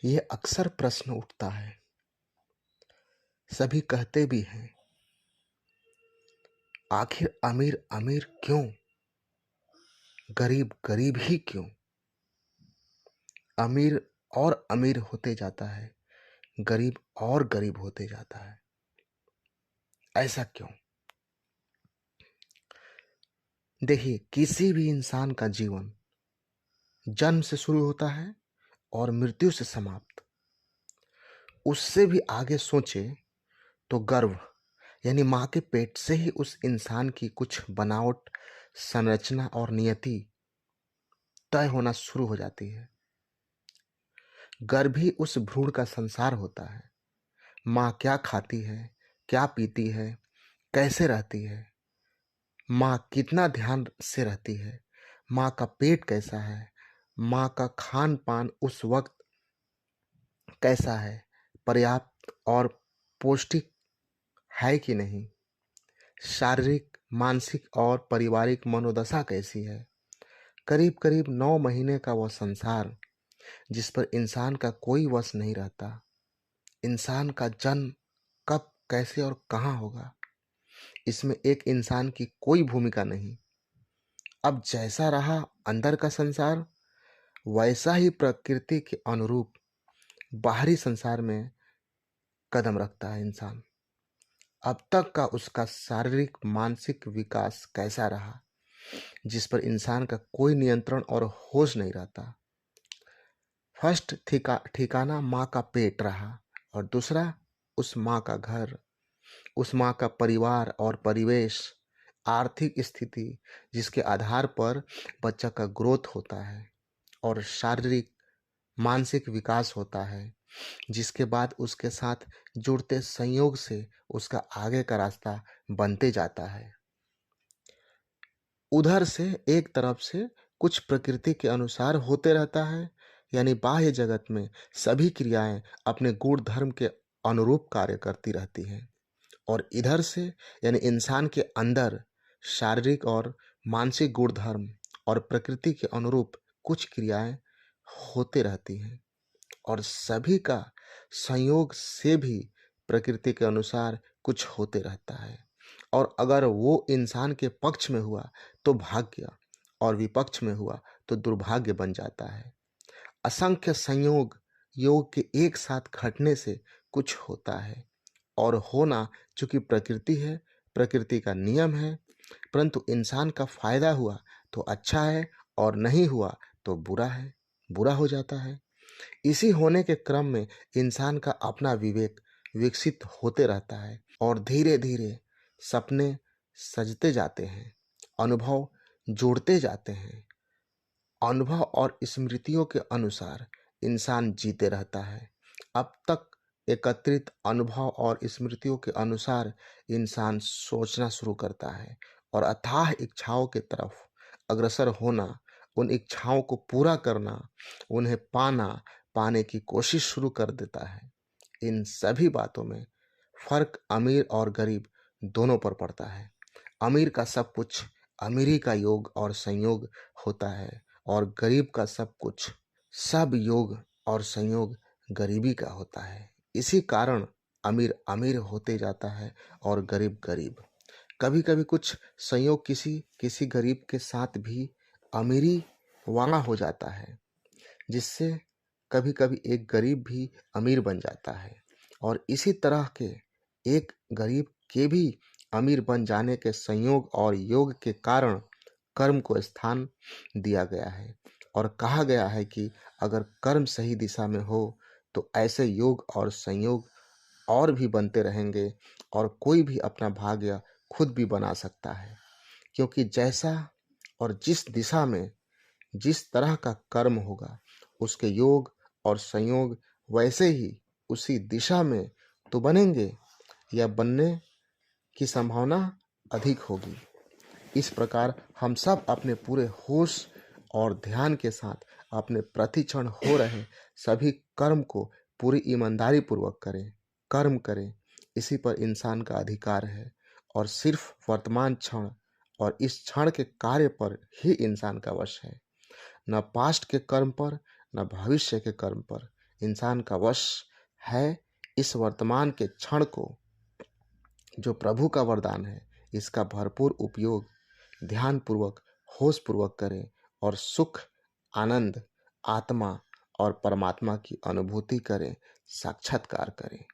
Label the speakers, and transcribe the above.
Speaker 1: ये अक्सर प्रश्न उठता है। सभी कहते भी हैं, आखिर अमीर अमीर क्यों, गरीब गरीब ही क्यों। अमीर और अमीर होते जाता है, गरीब और गरीब होते जाता है। ऐसा क्यों? देखिए, किसी भी इंसान का जीवन जन्म से शुरू होता है और मृत्यु से समाप्त। उससे भी आगे सोचे तो गर्भ यानी माँ के पेट से ही उस इंसान की कुछ बनावट, संरचना और नियति तय होना शुरू हो जाती है। गर्भ ही उस भ्रूण का संसार होता है। माँ क्या खाती है, क्या पीती है, कैसे रहती है, माँ कितना ध्यान से रहती है, माँ का पेट कैसा है, माँ का खान पान उस वक्त कैसा है, पर्याप्त और पौष्टिक है कि नहीं, शारीरिक, मानसिक और पारिवारिक मनोदशा कैसी है। करीब करीब 9 महीने का वह संसार जिस पर इंसान का कोई वश नहीं रहता। इंसान का जन्म कब, कैसे और कहाँ होगा, इसमें एक इंसान की कोई भूमिका नहीं। अब जैसा रहा अंदर का संसार, वैसा ही प्रकृति के अनुरूप बाहरी संसार में कदम रखता है इंसान। अब तक का उसका शारीरिक मानसिक विकास कैसा रहा, जिस पर इंसान का कोई नियंत्रण और होश नहीं रहता। फर्स्ट ठिकाना माँ का पेट रहा और दूसरा उस माँ का घर, उस माँ का परिवार और परिवेश, आर्थिक स्थिति जिसके आधार पर बच्चा का ग्रोथ होता है और शारीरिक मानसिक विकास होता है, जिसके बाद उसके साथ जुड़ते संयोग से उसका आगे का रास्ता बनते जाता है। उधर से एक तरफ से कुछ प्रकृति के अनुसार होते रहता है, यानी बाह्य जगत में सभी क्रियाएं अपने गुण धर्म के अनुरूप कार्य करती रहती हैं। और इधर से यानी इंसान के अंदर शारीरिक और मानसिक गुण धर्म और प्रकृति के अनुरूप कुछ क्रियाएं होते रहती हैं और सभी का संयोग से भी प्रकृति के अनुसार कुछ होते रहता है। और अगर वो इंसान के पक्ष में हुआ तो भाग्य और विपक्ष में हुआ तो दुर्भाग्य बन जाता है। असंख्य संयोग योग के एक साथ घटने से कुछ होता है और होना चूंकि प्रकृति है, प्रकृति का नियम है। परंतु इंसान का फायदा हुआ तो अच्छा है और नहीं हुआ तो बुरा है, बुरा हो जाता है। इसी होने के क्रम में इंसान का अपना विवेक विकसित होते रहता है और धीरे धीरे सपने सजते जाते हैं, अनुभव जोड़ते जाते हैं। अनुभव और स्मृतियों के अनुसार इंसान जीते रहता है। अब तक एकत्रित अनुभव और स्मृतियों के अनुसार इंसान सोचना शुरू करता है और अथाह इच्छाओं की तरफ अग्रसर होना, उन इच्छाओं को पूरा करना, उन्हें पाना, पाने की कोशिश शुरू कर देता है। इन सभी बातों में फर्क अमीर और गरीब दोनों पर पड़ता है। अमीर का सब कुछ अमीरी का योग और संयोग होता है और गरीब का सब कुछ सब योग और संयोग गरीबी का होता है। इसी कारण अमीर अमीर होते जाता है और गरीब गरीब। कभी कभी कुछ संयोग किसी किसी गरीब के साथ भी अमीरी वाला हो जाता है, जिससे कभी कभी एक गरीब भी अमीर बन जाता है। और इसी तरह के एक गरीब के भी अमीर बन जाने के संयोग और योग के कारण कर्म को स्थान दिया गया है और कहा गया है कि अगर कर्म सही दिशा में हो तो ऐसे योग और संयोग और भी बनते रहेंगे और कोई भी अपना भाग्य खुद भी बना सकता है। क्योंकि जैसा और जिस दिशा में जिस तरह का कर्म होगा, उसके योग और संयोग वैसे ही उसी दिशा में तो बनेंगे या बनने की संभावना अधिक होगी। इस प्रकार हम सब अपने पूरे होश और ध्यान के साथ अपने प्रतिक्षण हो रहे सभी कर्म को पूरी ईमानदारी पूर्वक करें, कर्म करें। इसी पर इंसान का अधिकार है और सिर्फ वर्तमान क्षण और इस क्षण के कार्य पर ही इंसान का वश है, न पास्ट के कर्म पर, न भविष्य के कर्म पर। इंसान का वश है, इस वर्तमान के क्षण को जो प्रभु का वरदान है, इसका भरपूर उपयोग ध्यानपूर्वक, होशपूर्वक करें और सुख, आनंद, आत्मा और परमात्मा की अनुभूति करें, साक्षात्कार करें।